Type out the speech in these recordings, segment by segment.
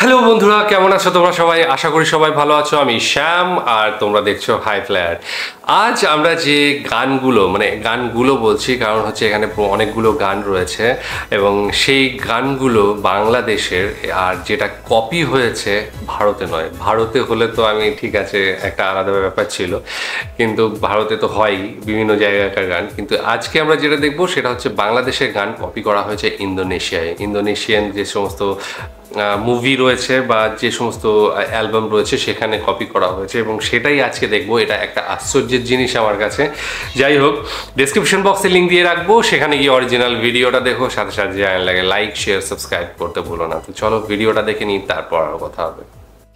Hello বন্ধুরা, কেমন আছো তোমরা সবাই? আশা করি সবাই ভালো আছো। আমি শ্যাম আর তোমরা দেখছো হাই ফ্লায়ার। আজ আমরা যে গানগুলো বলছি কারণ হচ্ছে এখানে অনেকগুলো গান রয়েছে এবং সেই গানগুলো বাংলাদেশের, আর যেটা কপি হয়েছে ভারতে নয়। ভারতে হলে তো আমি ঠিক আছে, একটা আলাদা ব্যাপার ছিল, কিন্তু ভারতে তো হয়ই বিভিন্ন জায়গাকার গান। কিন্তু আজকে আমরা যেটা দেখবো সেটা হচ্ছে বাংলাদেশের গান কপি করা হয়েছে ইন্দোনেশিয়ায়। ইন্দোনেশিয়ান যে সমস্ত মুভি রয়েছে বা যে সমস্ত অ্যালবাম রয়েছে সেখানে কপি করা হয়েছে এবং সেটাই আজকে দেখবো। এটা একটা আশ্চর্যের জিনিস আমার কাছে। যাই হোক, ডেসক্রিপশন বক্সে লিঙ্ক দিয়ে রাখবো, সেখানে গিয়ে অরিজিনাল ভিডিওটা দেখো। সাথে সাথে জানা লাগে লাইক, শেয়ার, সাবস্ক্রাইব করতে ভুলো না। তো চলো ভিডিওটা দেখে নিই, তারপর আর কথা হবে।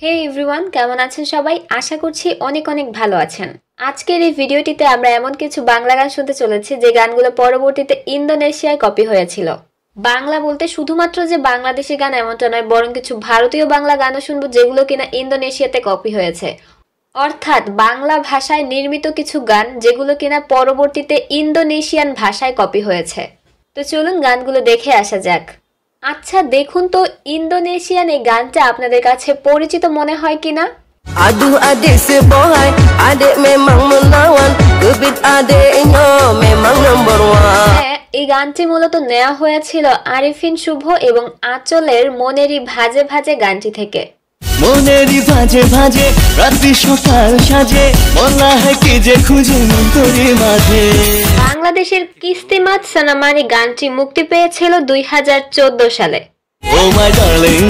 হে এভরিওয়ান, কেমন আছেন সবাই? আশা করছি অনেক অনেক ভালো আছেন। আজকের এই ভিডিওটিতে আমরা এমন কিছু বাংলা গান শুনতে চলেছি যে গানগুলো পরবর্তীতে ইন্দোনেশিয়ায় কপি হয়েছিল। বাংলা বলতে শুধুমাত্র যে বাংলাদেশি গান এমনটা নয়, বরং কিছু ভারতীয় বাংলা গানও শুনবো যেগুলো কিনা ইন্দোনেশিয়াতে কপি হয়েছে। অর্থাৎ বাংলা ভাষায় নির্মিত কিছু গান যেগুলো কিনা পরবর্তীতে ইন্দোনেশিয়ান ভাষায় কপি হয়েছে। তো চলুন গানগুলো দেখে আসা যাক। আচ্ছা দেখুন তো, ইন্দোনেশিয়ান এই গানটা আপনাদের কাছে পরিচিত মনে হয় কিনা? Aduh adik si boy, adik memang menawan, gebit adiknya memang number one. হ্যাঁ, এই গানটি মূলত নেওয়া হয়েছিল আরিফিন শুভ এবং আঁচলের মনেরই ভাজে ভাজে গানটি থেকে। মনেরই ভাজে ভাজে রাত্রি সকাল সাজে, বলা হয় কি যে খুঁজে মন্তরি মাঝে। বাংলাদেশের কিস্তিমাত সানামারি গানটি মুক্তি পেয়েছিল 2014 সালে। Oh my darling,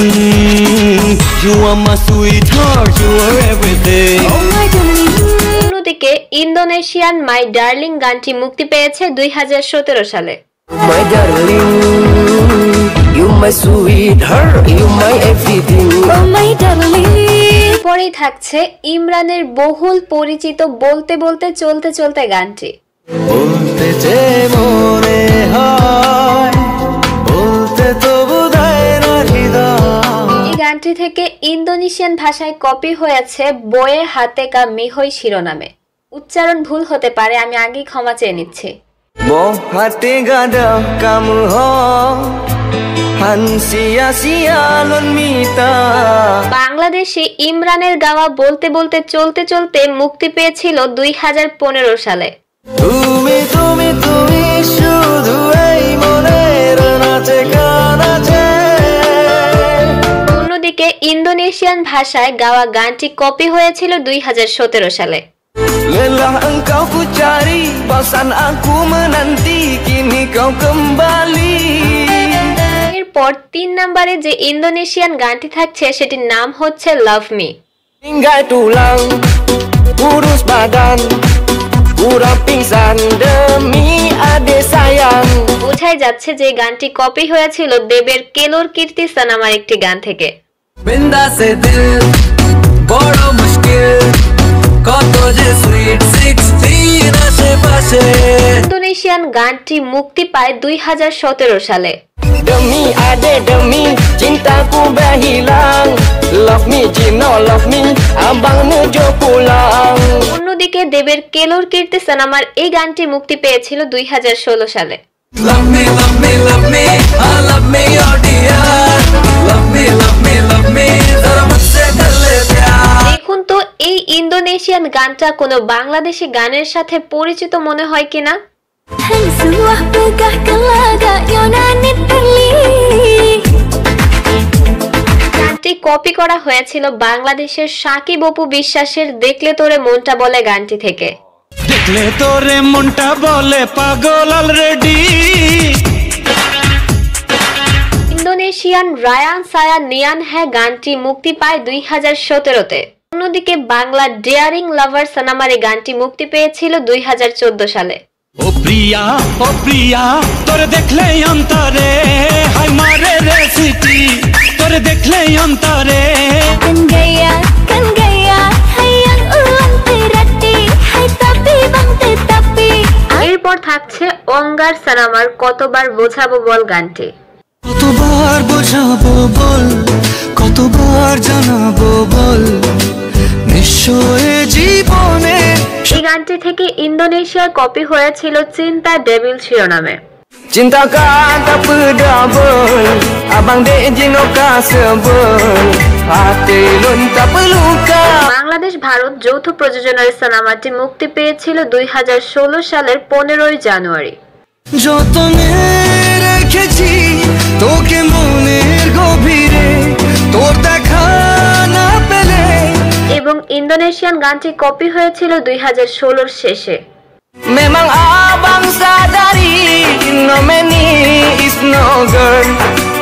you are my sweetheart, you are everything. Oh my darling. অন্যদিকে ইন্দোনেশিয়ান মাই ডার্লিং গানটি মুক্তি পেয়েছে 2017 সালে। My darling, you my sweetheart, you my everything. Oh my darling. পরেই থাকছে ইমরানের বহুল পরিচিত বলতে বলতে চলতে চলতে গানটি। বলতে যে মনে হয়, বলতে তো বোধহয় না হৃদয়। এই গানটি থেকে ইন্দোনেশিয়ান ভাষায় কপি হয়েছে বয়ে হাতে কা মিহই শিরোনামে। উচ্চারণ ভুল হতে পারে, আমি আগেই ক্ষমা চেয়ে নিচ্ছি। Mo hati gada kamu ho, han sia-sia lon mita. বাংলাদেশে ইমরানের গাওয়া বলতে বলতে চলতে চলতে মুক্তি পেয়েছিল 2015 সালে। তুমি তুমি তুমি শুধু এই মনের নাচে গানাচে। অন্যদিকে ইন্দোনেশিয়ান ভাষায় গাওয়া গানটি কপি হয়েছিল 2017 সালে। Lelah engkau ku cari, bosan aku menanti, kini kau kembali. এরপর 3 নম্বরে যে ইন্দোনেশিয়ান গানটি থাকছে সেটির নাম হচ্ছে love me. Tinggal tulang, kurus badan, pura pingsan demi adik sayang. বোঝাই যাচ্ছে যে গানটি কপি হয়েছিল দেবের কেলোর কীর্তি সানামার একটি গান থেকে। बिंदा से दिल बड़ो मुश्किल, কত যে সুইট 16 আশেপাশে। ইন্দোনেশিয়ান গানটি মুক্তি পায় 2017 সালে। Demi adik demi cintaku berhilang, love me Gino love me, abang nuju pulang. অন্যদিকে দেবের কেলোর কীর্তি সানামার এই গানটি মুক্তি পেয়েছিল 2016 সালে। Love me love me love me, I love me your dear. Love me love me love me, zara mujhse kar le pyar. দেখুন তো, এই ইন্দোনেশিয়ান গানটা কোনো বাংলাদেশি গানের সাথে পরিচিত মনে হয় কিনা? গানটি কপি করা হয়েছিল বাংলাদেশের সাকিব অপু বিশ্বাসের দেখলে তোরে মনটা বলে গানটি থেকে। দেখলে তোরে মনটা বলে পাগল অলরেডি। ইন্দোনেশিয়ান রায়ান সায়া নিয়ান হ্যাঁ গানটি মুক্তি পায় 2017-তে। অন্যদিকে বাংলা ডেয়ারিং লাভার সানামার এই গানটি মুক্তি পেয়েছিল 2014 সালে। ও প্রিয়া তোরে দেখলে অন্তরে হাই মারে রে সিটি, তোরে দেখলে অন্তরে kan gaya hayang ulang tirati hay tapi bang tetapi. এরপর থাকছে অঙ্গার সানামার কতবার বোঝাবো বল গানটি। কতবার বোঝাবো বল, কতবার জানাবো বল, নিশ্চয় জীবনে। এই গানটি থেকে ইন্দোনেশিয়ার কপি হয়েছিল চিন্তা ডেভিল শিরোনামে। Cintakan tak pedabel Abang dek jinoka sebel Hati lun tak perluka Bangladesh Bharat যৌথ প্রযোজনার সিনেমাটি মুক্তি পেয়েছিল 2016 সালের 15ই জানুয়ারি। যতনে রেখেছি তোকে মনের গভীরে তোর দেখা না পেলে এবং ইন্দোনেশিয়ান গানটি কপি হয়েছিল 2016 শেষে। Memang abang sadari Nomeni is no girl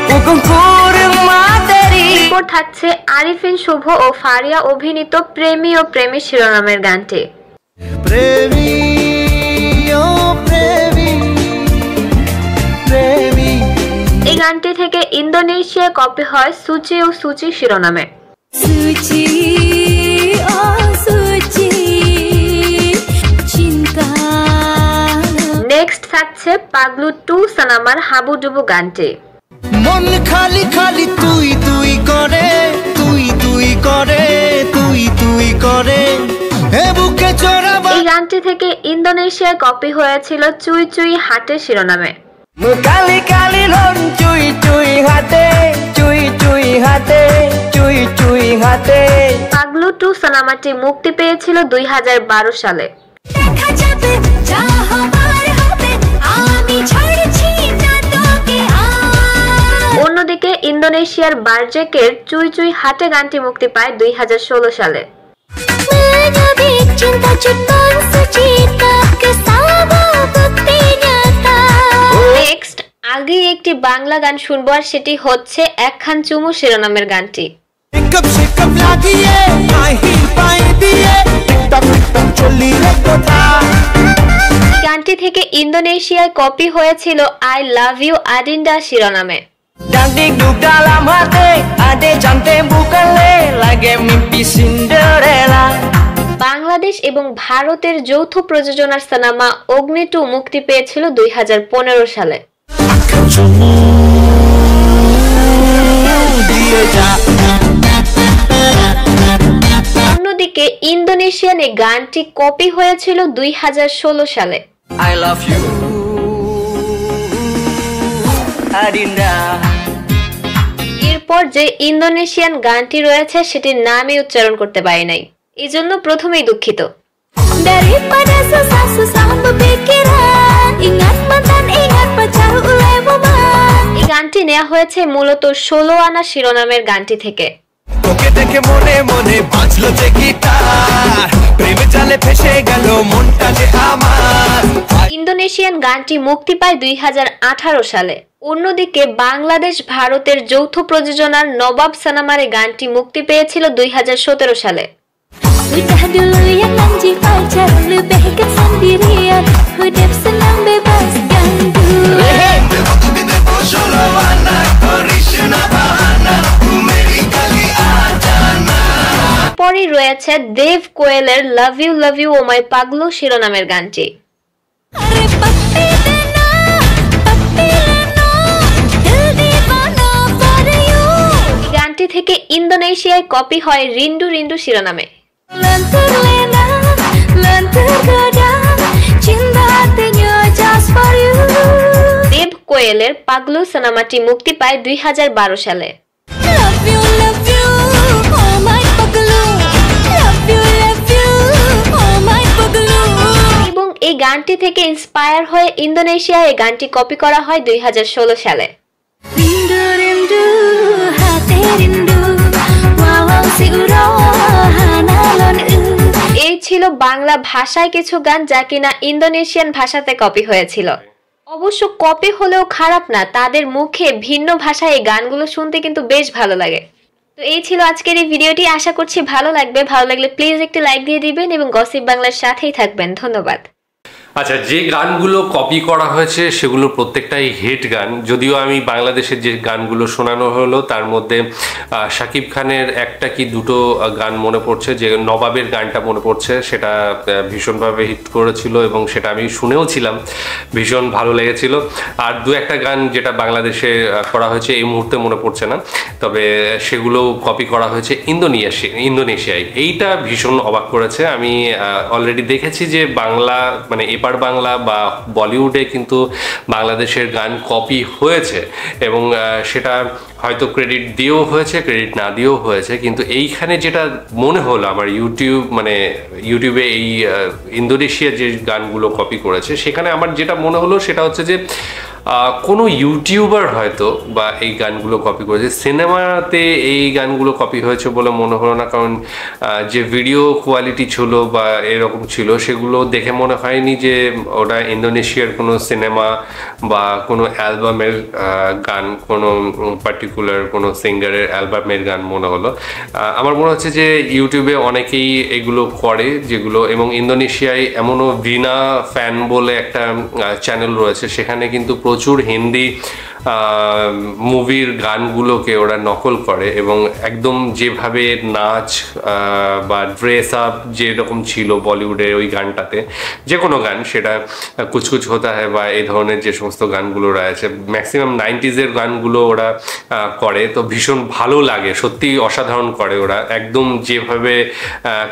Hukum kurang materi এরপর থাকছে আরিফিন শুভ ও ফারিয়া অভিনীত প্রেমী ও প্রেমী শিরোনামের গানটি। প্রেমী ও প্রেমী প্রেমী এই গানটি থেকে ইন্দোনেশিয়ায় কপি হয় সুচি ও সুচি শিরোনামে। Suci, oh suci, cinta. Next থাকছে পাগলু 2 সানামার হাবুডুবু গানটি। মন খালি খালি তুই তুই করে তুই তুই করে তুই তুই করে এ বুকে চড়াবা এই গানটি থেকে ইন্দোনেশিয়ায় কপি হয়েছিল চুই চুই হাটে শিরোনামে। Berkali-kali lon cuy cuy hati Cuy cuy hati Cuy cuy hati Paglu 2 সিনেমাটি মুক্তি পেয়েছিল 2012 সালে। দেখা যাবে যা হবার হবে আমি ছাড়ছি না তোকে আর। অন্যদিকে ইন্দোনেশিয়ার বারজেকের চুই চুই হাটে গানটি মুক্তি পায় 2016 সালে। Menjadi cinta ciptaan suci tak kesama bukti nyata. Next আগেই একটি বাংলা গান শুনবো আর সেটি হচ্ছে একখান চুমু শিরোনামের গানটি। কব সে কব লাগিয়ে আহি পাই দিয়ে টিকটক টিকটক চলি রে কথা এই গানটি থেকে ইন্দোনেশিয়ায় কপি হয়েছিল আই লাভ ইউ আডিন্ডা শিরোনামে। Cantik duduk dalam hati Ade cantik bukan le Lagi mimpi Cinderella Bangladesh এবং ভারতের যৌথ প্রযোজনার সিনেমা অগ্নি 2 মুক্তি পেয়েছিল 2015 সালে। অন্যদিকে ইন্দোনেশিয়ান এই গানটি কপি হয়েছিল 2016 সালে। I love you Adinda এরপর যে ইন্দোনেশিয়ান গানটি রয়েছে সেটির naমই উচ্চারণ করতে পারি নাই, এই জন্য প্রথমেই দুঃখিত। Daripada susah-susah berpikiran Ingat mantan, ingat pacar ulai moman এই গানটি নেওয়া হয়েছে মূলত 16 আনা শিরোনামের গানটি থেকে। তোকে দেখে মনে মনে বাজলো যে গিটার প্রেমে জালে ফেসে গেল মনটা যে আমার ইন্দোনেশিয়ান গানটি মুক্তি পায় 2018 সালে। অন্যদিকে বাংলাদেশ ভারতের যৌথ প্রযোজনার নবাব সিনেমার এই গানটি মুক্তি পেয়েছিল 2017 সালে। Udah dulu yang janji pacar Lebih sendirian Hidup senang bebas ganggu পরে রয়েছে দেব কোয়েলের লাভ ইউ ও মাই পাগলু শিরোনামের গানটি। Are papi lena Dil divana for you এই গানটি থেকে ইন্দোনেশিয়ায় কপি হয় রিন্ডু রিন্ডু শিরোনামে। Lentur lena Lentur gadang Cinta hatinya just for you দেব কোয়েলের পাগলু সিনেমাটি মুক্তি পায় 2012 সালে। Love you Oh my paglu Love you Oh my paglu এবং এই গানটি থেকে ইন্সপায়ার হয়ে ইন্দোনেশিয়ায় এই গানটি কপি করা হয় 2016 সালে। Rindu rindu hati rindu Walau si urohana lon এই ছিল বাংলা ভাষায় কিছু গান যা কিনা ইন্দোনেশিয়ান ভাষাতে কপি হয়েছিল। অবশ্য কপি হলেও খারাপ না, তাদের মুখে ভিন্ন ভাষায় এই গানগুলো শুনতে কিন্তু বেশ ভালো লাগে। তো এই ছিল আজকের এই ভিডিওটি, আশা করছি ভালো লাগবে। ভালো লাগলে প্লিজ একটি লাইক দিয়ে দিবেন এবং গসিপ বাংলার সাথেই থাকবেন। ধন্যবাদ। আচ্ছা, যে গানগুলো কপি করা হয়েছে সেগুলো প্রত্যেকটাই হিট গান। যদিও আমি বাংলাদেশের যে গানগুলো শোনানো হলো তার মধ্যে শাকিব খানের একটা কি দুটো গান মনে পড়ছে, যে নবাবের গানটা মনে পড়ছে, সেটা ভীষণভাবে হিট করেছিল এবং সেটা আমি শুনেও ছিলাম, ভীষণ ভালো লেগেছিল। আর দু একটা গান যেটা বাংলাদেশে করা হয়েছে এই মুহূর্তে মনে পড়ছে না, তবে সেগুলো কপি করা হয়েছে ইন্দোনেশিয়ায়। এইটা ভীষণ অবাক করেছে। আমি অলরেডি দেখেছি যে বাংলা মানে এপার বাংলা বা বলিউডে কিন্তু বাংলাদেশের গান কপি হয়েছে, এবং সেটা হয়তো ক্রেডিট দিয়েও হয়েছে, ক্রেডিট না দিয়েও হয়েছে। কিন্তু এইখানে যেটা মনে হলো আমার ইউটিউবে এই ইন্দোনেশিয়ার যে গানগুলো কপি করেছে, সেখানে আমার যেটা মনে হলো সেটা হচ্ছে যে কোনো ইউটিউবার হয়তো বা এই গানগুলো কপি করেছে, সিনেমাতে এই গানগুলো কপি হয়েছে বলে মনে হলো না। কারণ যে ভিডিও কোয়ালিটি ছিল বা এরকম ছিল, সেগুলো দেখে মনে হয়নি যে ওটা ইন্দোনেশিয়ার কোনো সিনেমা বা কোনো অ্যালবামের গান, কোনো পার্টিকুলার কোনো সিঙ্গারের অ্যালবামের গান মনে হলো। আমার মনে হচ্ছে যে ইউটিউবে অনেকেই এগুলো করে যেগুলো, এবং ইন্দোনেশিয়ায় এমনও ভিনা ফ্যান বলে একটা চ্যানেল রয়েছে, সেখানে কিন্তু প্রচুর হিন্দি মুভির গানগুলোকে ওরা নকল করে, এবং একদম যেভাবে নাচ বা ড্রেস আপ যেরকম ছিল বলিউডের ওই গানটাতে, যে কোনো গান, সেটা কুছ কুছ হোতা হ্যায় বা এই ধরনের যে সমস্ত গানগুলো রয়েছে, ম্যাক্সিমাম 90s গানগুলো ওরা করে। তো ভীষণ ভালো লাগে, সত্যি অসাধারণ করে ওরা, একদম যেভাবে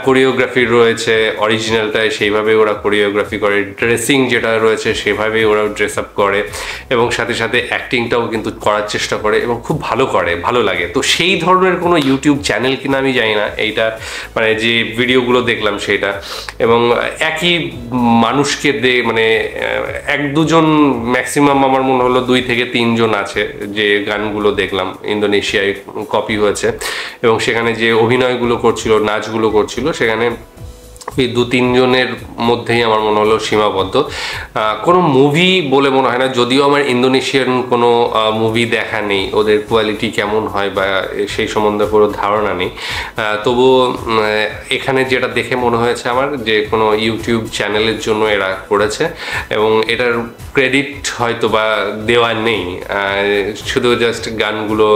কোরিওগ্রাফি রয়েছে অরিজিনালটায় সেইভাবে ওরা কোরিওগ্রাফি করে, ড্রেসিং যেটা রয়েছে সেভাবে ওরা ড্রেস আপ করে, এবং সাথে সাথে অ্যাক্টিংটাও কিন্তু করার চেষ্টা করে, এবং খুব ভালো করে, ভালো লাগে। তো সেই ধরনের কোনো ইউটিউব চ্যানেল কিনা আমি জানি না, এইটা মানে যে ভিডিওগুলো দেখলাম সেটা, এবং একই মানুষকে মানে এক দুজন ম্যাক্সিমাম আমার মনে হলো 2 থেকে 3 জন আছে যে গানগুলো দেখলাম ইন্দোনেশিয়ায় কপি হয়েছে, এবং সেখানে যে অভিনয়গুলো করছিল, নাচগুলো করছিল, সেখানে এই 2-3 জনের মধ্যেই আমার মনে হলো সীমাবদ্ধ। কোনো মুভি বলে মনে হয় না, যদিও আমার ইন্দোনেশিয়ান কোনো মুভি দেখা নেই, ওদের কোয়ালিটি কেমন হয় বা সেই সম্বন্ধে পুরো ধারণা নেই, তবুও এখানে যেটা দেখে মনে হয়েছে আমার যে কোনো ইউটিউব চ্যানেলের জন্য এরা করেছে, এবং এটার ক্রেডিট হয়তো বা দেওয়া নেই, শুধু জাস্ট গানগুলো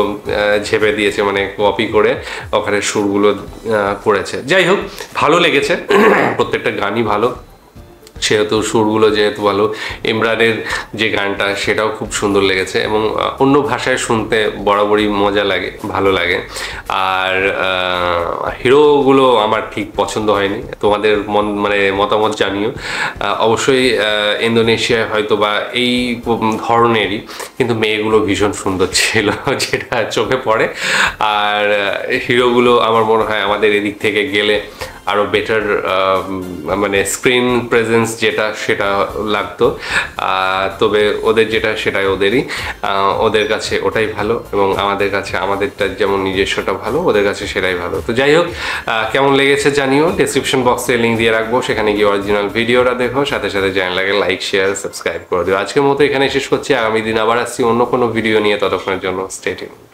ঝেপে দিয়েছে, মানে কপি করে ওখানে সুরগুলো করেছে। যাই হোক, ভালো লেগেছে, প্রত্যেকটা গানই ভালো, সেহেতু সুরগুলো যেহেতু ভালো। ইমরানের যে গানটা সেটাও খুব সুন্দর লেগেছে, এবং অন্য ভাষায় শুনতে বরাবরই মজা লাগে, ভালো লাগে। আর হিরোগুলো আমার ঠিক পছন্দ হয়নি, তোমাদের মানে মতামত জানিও অবশ্যই। ইন্দোনেশিয়ায় হয়তো বা এই ধরনেরই, কিন্তু মেয়েগুলো ভীষণ সুন্দর ছিল যেটা চোখে পড়ে, আর হিরোগুলো আমার মনে হয় আমাদের এদিক থেকে গেলে আরও বেটার মানে স্ক্রিন প্রেজেন্স যেটা সেটা লাগতো, তবে ওদের যেটা সেটাই ওদেরই, ওদের কাছে ওটাই ভালো, এবং আমাদের কাছে আমাদেরটা যেমন নিজস্বটা ভালো, ওদের কাছে সেটাই ভালো। তো যাই হোক, কেমন লেগেছে জানিও, ডেসক্রিপশন বক্সে লিঙ্ক দিয়ে রাখবো, সেখানে গিয়ে অরিজিনাল ভিডিওটা দেখো, সাথে সাথে চ্যানেলটাকে লাইক, শেয়ার, সাবস্ক্রাইব করে দিও। আজকের মতো এখানে শেষ করছি, আগামী দিন আবার আসছি অন্য কোনো ভিডিও নিয়ে, ততক্ষণের জন্য স্টে টিউনড।